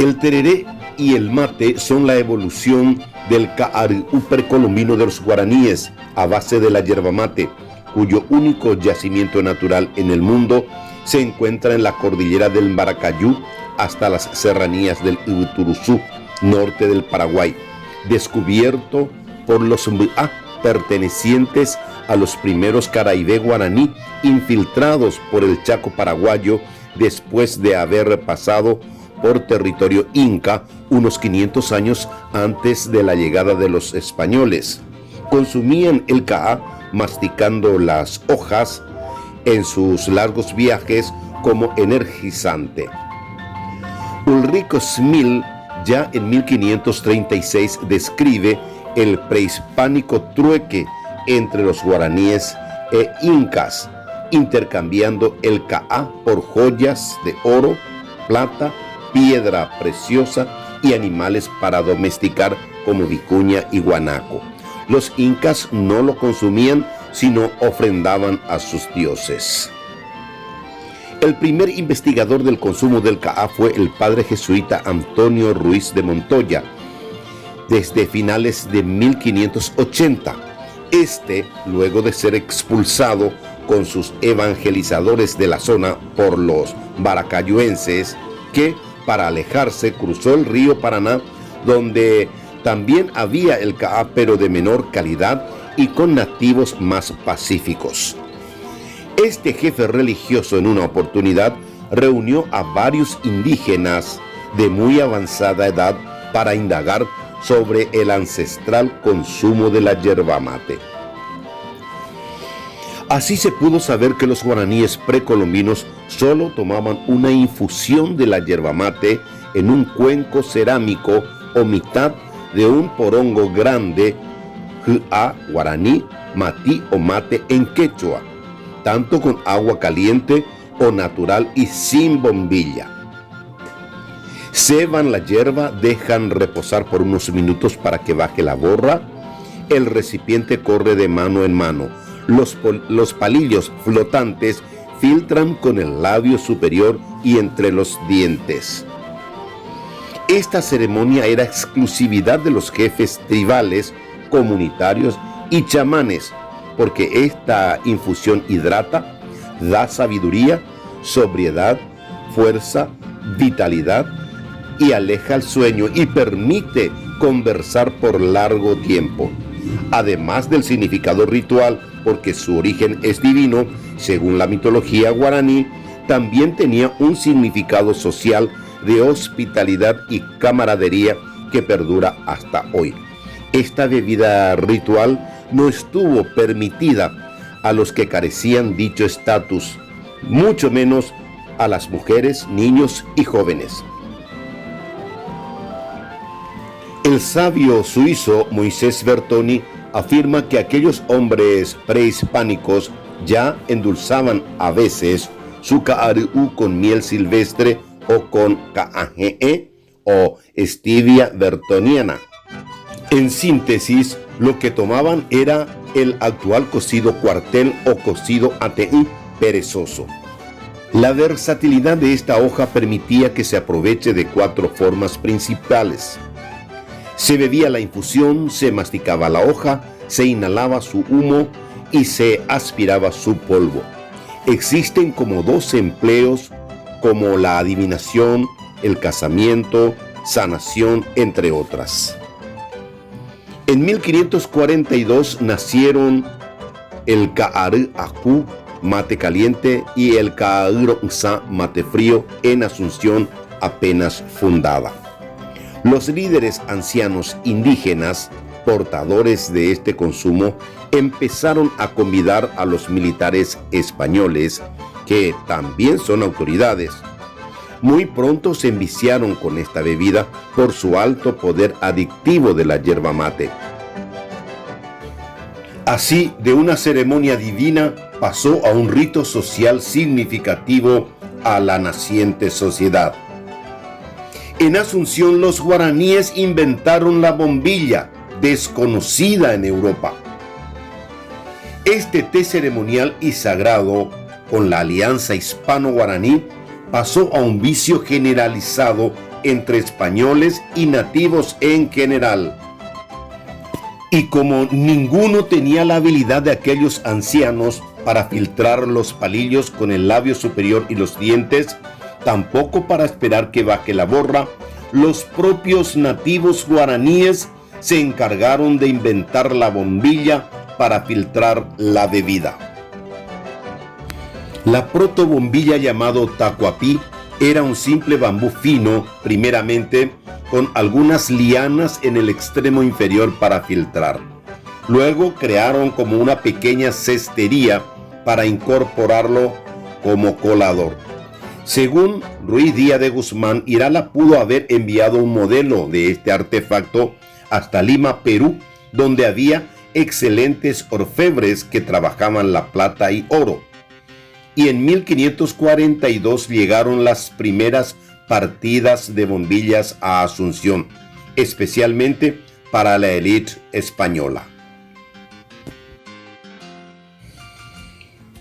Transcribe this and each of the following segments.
El tereré y el mate son la evolución del caarú precolombino de los guaraníes a base de la yerba mate, cuyo único yacimiento natural en el mundo se encuentra en la cordillera del Maracayú hasta las serranías del Uturuzú, norte del Paraguay, descubierto por los Mbu'a pertenecientes a los primeros caraibé guaraní infiltrados por el Chaco paraguayo después de haber pasado por territorio inca unos 500 años antes de la llegada de los españoles. Consumían el caá masticando las hojas en sus largos viajes como energizante. Ulrico Smil ya en 1536 describe el prehispánico trueque entre los guaraníes e incas, intercambiando el caá por joyas de oro, plata, piedra preciosa y animales para domesticar como vicuña y guanaco. Los incas no lo consumían, sino ofrendaban a sus dioses. El primer investigador del consumo del caá fue el padre jesuita Antonio Ruiz de Montoya, desde finales de 1580. Luego de ser expulsado con sus evangelizadores de la zona por los maracayuenses, que para alejarse cruzó el río Paraná, donde también había el caá, pero de menor calidad y con nativos más pacíficos. Este jefe religioso en una oportunidad reunió a varios indígenas de muy avanzada edad para indagar sobre el ancestral consumo de la yerba mate. Así se pudo saber que los guaraníes precolombinos solo tomaban una infusión de la yerba mate en un cuenco cerámico o mitad de un porongo grande, a guaraní, matí o mate en quechua, tanto con agua caliente o natural y sin bombilla. Ceban la hierba, dejan reposar por unos minutos para que baje la borra. El recipiente corre de mano en mano. Los palillos flotantes filtran con el labio superior y entre los dientes. Esta ceremonia era exclusividad de los jefes tribales, comunitarios y chamanes, porque esta infusión hidrata, da sabiduría, sobriedad, fuerza, vitalidad y aleja el sueño y permite conversar por largo tiempo. Además del significado ritual, porque su origen es divino, según la mitología guaraní, también tenía un significado social de hospitalidad y camaradería que perdura hasta hoy. Esta bebida ritual no estuvo permitida a los que carecían dicho estatus, mucho menos a las mujeres, niños y jóvenes. El sabio suizo Moisés Bertoni afirma que aquellos hombres prehispánicos ya endulzaban a veces su caarú con miel silvestre o con caajee o stevia bertoniana. En síntesis, lo que tomaban era el actual cocido cuartel o cocido ateí perezoso. La versatilidad de esta hoja permitía que se aproveche de 4 formas principales. Se bebía la infusión, se masticaba la hoja, se inhalaba su humo y se aspiraba su polvo. Existen como 2 empleos, como la adivinación, el casamiento, sanación, entre otras. En 1542 nacieron el caarú ajú, mate caliente, y el caarú nsa, mate frío, en Asunción, apenas fundada. Los líderes ancianos indígenas, portadores de este consumo, empezaron a convidar a los militares españoles, que también son autoridades. Muy pronto se enviciaron con esta bebida por su alto poder adictivo de la yerba mate. Así, de una ceremonia divina pasó a un rito social significativo a la naciente sociedad. En Asunción, los guaraníes inventaron la bombilla, desconocida en Europa. Este té ceremonial y sagrado, con la alianza hispano-guaraní, pasó a un vicio generalizado entre españoles y nativos en general. Y como ninguno tenía la habilidad de aquellos ancianos para filtrar los palillos con el labio superior y los dientes, tampoco para esperar que baje la borra, los propios nativos guaraníes se encargaron de inventar la bombilla para filtrar la bebida. La protobombilla llamado tacuapí era un simple bambú fino, primeramente, con algunas lianas en el extremo inferior para filtrar. Luego crearon como una pequeña cestería para incorporarlo como colador. Según Ruiz Díaz de Guzmán, Irala pudo haber enviado un modelo de este artefacto hasta Lima, Perú, donde había excelentes orfebres que trabajaban la plata y oro. Y en 1542 llegaron las primeras partidas de bombillas a Asunción, especialmente para la élite española.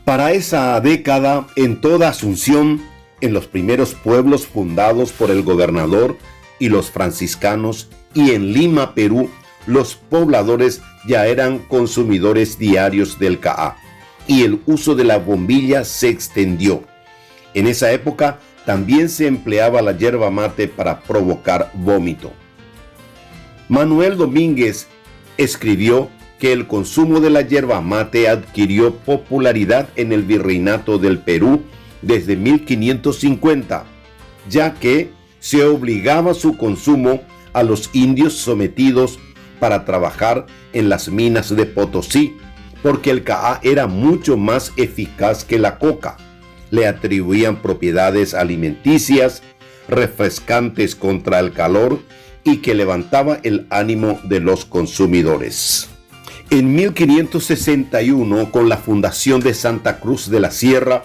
Para esa década, en toda Asunción, en los primeros pueblos fundados por el gobernador y los franciscanos, y en Lima, Perú, los pobladores ya eran consumidores diarios del caá, y el uso de la bombilla se extendió. En esa época también se empleaba la yerba mate para provocar vómito. Manuel Domínguez escribió que el consumo de la yerba mate adquirió popularidad en el virreinato del Perú desde 1550, ya que se obligaba su consumo a los indios sometidos para trabajar en las minas de Potosí, porque el caá era mucho más eficaz que la coca. Le atribuían propiedades alimenticias, refrescantes contra el calor y que levantaba el ánimo de los consumidores. En 1561, con la fundación de Santa Cruz de la Sierra,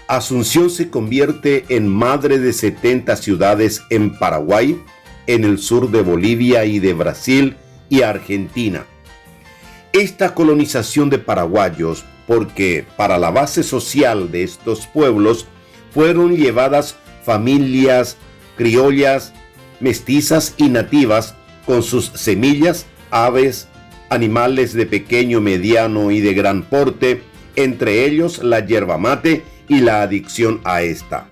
Asunción se convierte en madre de 70 ciudades en Paraguay, en el sur de Bolivia y de Brasil y Argentina. Esta colonización de paraguayos, porque para la base social de estos pueblos fueron llevadas familias criollas, mestizas y nativas con sus semillas, aves, animales de pequeño, mediano y de gran porte, entre ellos la yerba mate y la adicción a esta.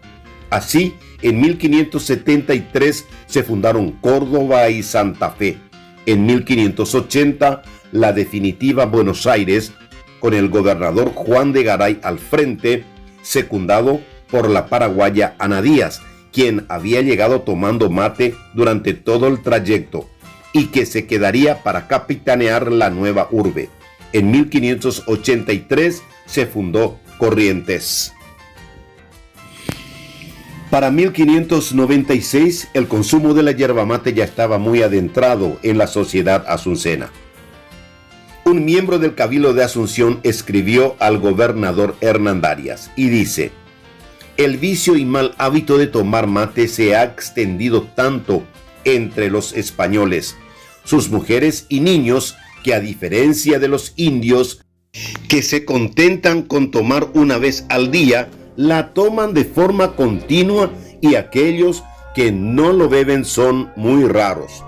Así, en 1573 se fundaron Córdoba y Santa Fe. En 1580, la definitiva Buenos Aires, con el gobernador Juan de Garay al frente, secundado por la paraguaya Ana Díaz, quien había llegado tomando mate durante todo el trayecto y que se quedaría para capitanear la nueva urbe. En 1583 se fundó Corrientes. Para 1596, el consumo de la yerba mate ya estaba muy adentrado en la sociedad asuncena. Un miembro del Cabildo de Asunción escribió al gobernador Hernandarias y dice: el vicio y mal hábito de tomar mate se ha extendido tanto entre los españoles, sus mujeres y niños, que a diferencia de los indios, que se contentan con tomar una vez al día, la toman de forma continua, y aquellos que no lo beben son muy raros.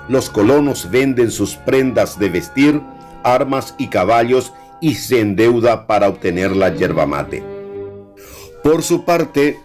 Los colonos venden sus prendas de vestir, armas y caballos, y se endeuda para obtener la yerba mate. Por su parte,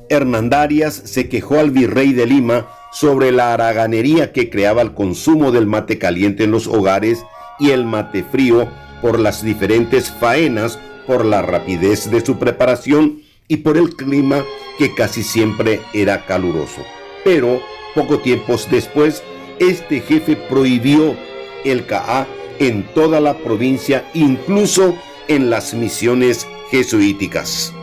Hernandarias se quejó al virrey de Lima sobre la haraganería que creaba el consumo del mate caliente en los hogares y el mate frío por las diferentes faenas, por la rapidez de su preparación y por el clima que casi siempre era caluroso. Pero poco tiempo después, este jefe prohibió el caá en toda la provincia, incluso en las misiones jesuíticas.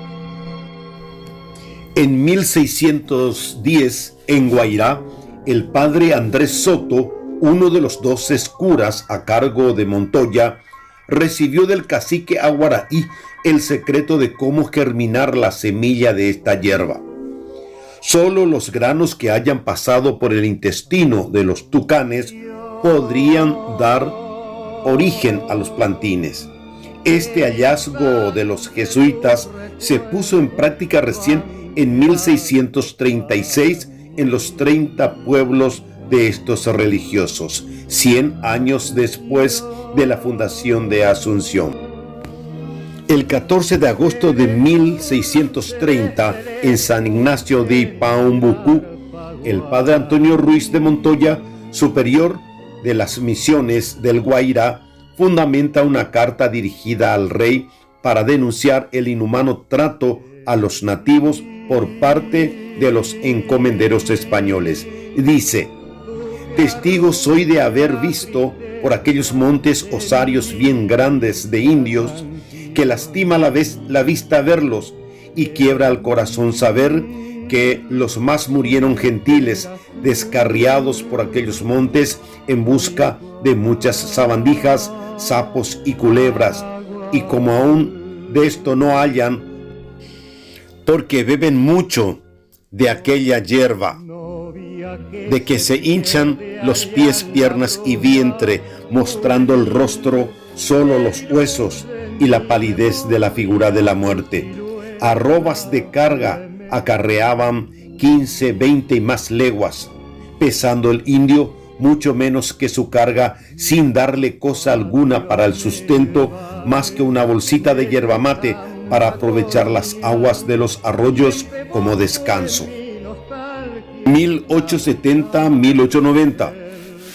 En 1610, en Guairá, el padre Andrés Soto, uno de los 12 curas a cargo de Montoya, recibió del cacique Aguaraí el secreto de cómo germinar la semilla de esta hierba. Solo los granos que hayan pasado por el intestino de los tucanes podrían dar origen a los plantines. Este hallazgo de los jesuitas se puso en práctica recién en 1636 en los 30 pueblos de estos religiosos, 100 años después de la fundación de Asunción. El 14 de agosto de 1630, en San Ignacio de Ipaumbucú, el padre Antonio Ruiz de Montoya, superior de las misiones del Guairá, fundamenta una carta dirigida al rey para denunciar el inhumano trato a los nativos por parte de los encomenderos españoles. Dice: testigo soy de haber visto por aquellos montes osarios bien grandes de indios, que lastima la vista verlos y quiebra el corazón saber que los más murieron gentiles, descarriados por aquellos montes en busca de muchas sabandijas, sapos y culebras, y como aún de esto no hallan, porque beben mucho de aquella hierba, de que se hinchan los pies, piernas y vientre, mostrando el rostro solo los huesos y la palidez de la figura de la muerte. Arrobas de carga acarreaban 15, 20 y más leguas, pesando el indio mucho menos que su carga, sin darle cosa alguna para el sustento, más que una bolsita de yerba mate para aprovechar las aguas de los arroyos como descanso. 1870-1890.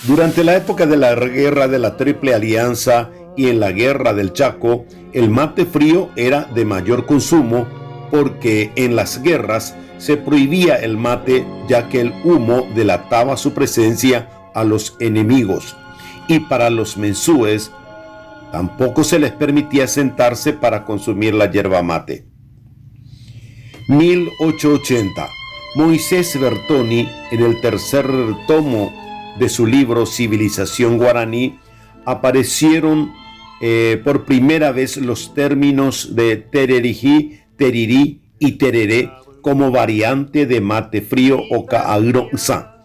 Durante la época de la guerra de la Triple Alianza y en la guerra del Chaco, el mate frío era de mayor consumo porque en las guerras se prohibía el mate, ya que el humo delataba su presencia a los enemigos, y para los mensúes tampoco se les permitía sentarse para consumir la yerba mate. 1880. Moisés Bertoni, en el tercer tomo de su libro Civilización Guaraní, aparecieron por primera vez los términos de tererijí, terirí y tereré como variante de mate frío o ca'agro-sa.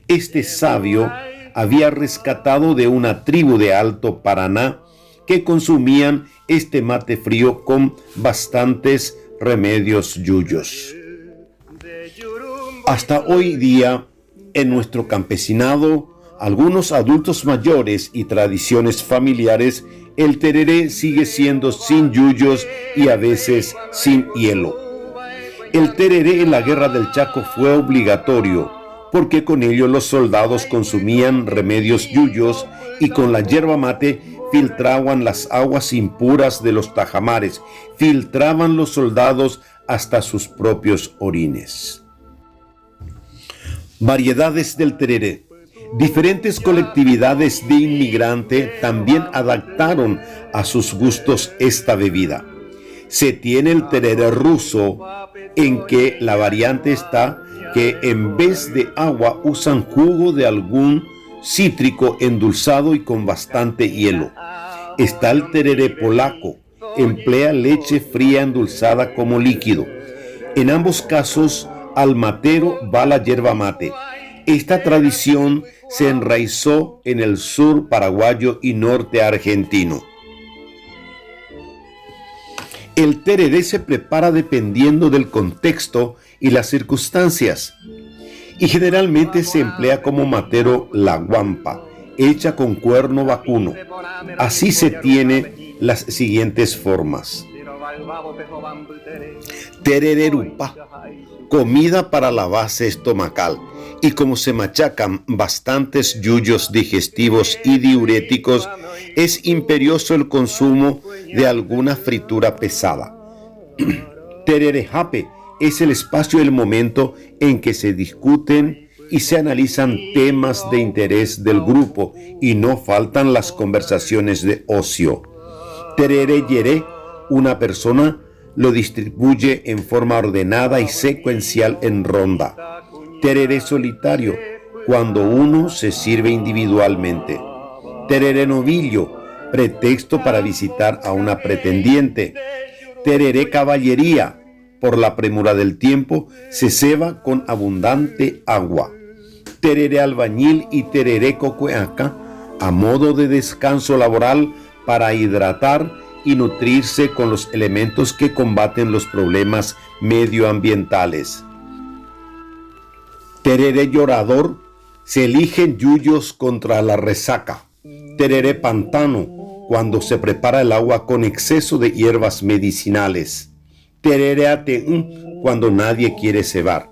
Este sabio había rescatado de una tribu de Alto Paraná que consumían este mate frío con bastantes remedios yuyos. Hasta hoy día, en nuestro campesinado, algunos adultos mayores y tradiciones familiares, el tereré sigue siendo sin yuyos y a veces sin hielo. El tereré en la guerra del Chaco fue obligatorio, porque con ello los soldados consumían remedios yuyos y con la yerba mate filtraban las aguas impuras de los tajamares, filtraban los soldados hasta sus propios orines. Variedades del tereré. Diferentes colectividades de inmigrante también adaptaron a sus gustos esta bebida. Se tiene el tereré ruso, en que la variante está que en vez de agua usan jugo de algún cítrico endulzado y con bastante hielo. Está el tereré polaco, emplea leche fría endulzada como líquido. En ambos casos, al matero va la yerba mate. Esta tradición se enraizó en el sur paraguayo y norte argentino. El tereré se prepara dependiendo del contexto y las circunstancias, y generalmente se emplea como matero la guampa, hecha con cuerno vacuno. Así se tiene las siguientes formas. Terererupa, comida para la base estomacal, y como se machacan bastantes yuyos digestivos y diuréticos, es imperioso el consumo de alguna fritura pesada. Tererejape es el espacio y el momento en que se discuten y se analizan temas de interés del grupo y no faltan las conversaciones de ocio. Terereyere, una persona lo distribuye en forma ordenada y secuencial en ronda. Tereré solitario, cuando uno se sirve individualmente. Tereré novillo, pretexto para visitar a una pretendiente. Tereré caballería, por la premura del tiempo, se ceba con abundante agua. Tereré albañil y tereré cocueaca, a modo de descanso laboral para hidratar y nutrirse con los elementos que combaten los problemas medioambientales. Tereré llorador, se eligen yuyos contra la resaca. Tereré pantano, cuando se prepara el agua con exceso de hierbas medicinales. Tereré ateún, cuando nadie quiere cebar.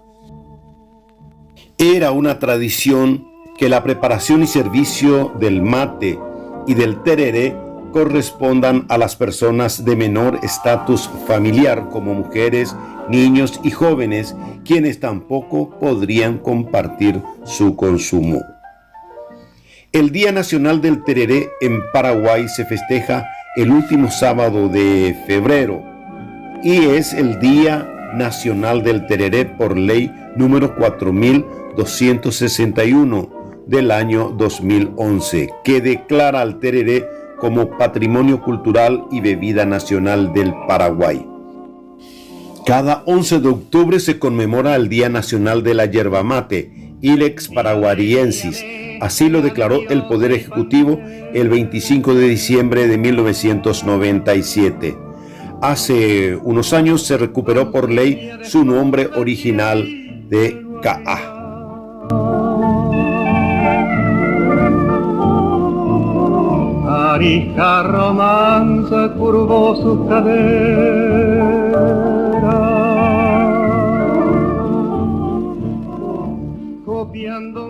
Era una tradición que la preparación y servicio del mate y del tereré correspondan a las personas de menor estatus familiar, como mujeres, niños y jóvenes, quienes tampoco podrían compartir su consumo. El Día Nacional del Tereré en Paraguay se festeja el último sábado de febrero y es el Día Nacional del Tereré por ley número 4261 del año 2011, que declara al tereré como Patrimonio Cultural y Bebida Nacional del Paraguay. Cada 11 de octubre se conmemora el Día Nacional de la Yerba Mate, Ilex paraguariensis. Así lo declaró el Poder Ejecutivo el 25 de diciembre de 1997. Hace unos años se recuperó por ley su nombre original de CAA. Arija romance curvó su cadera, copiando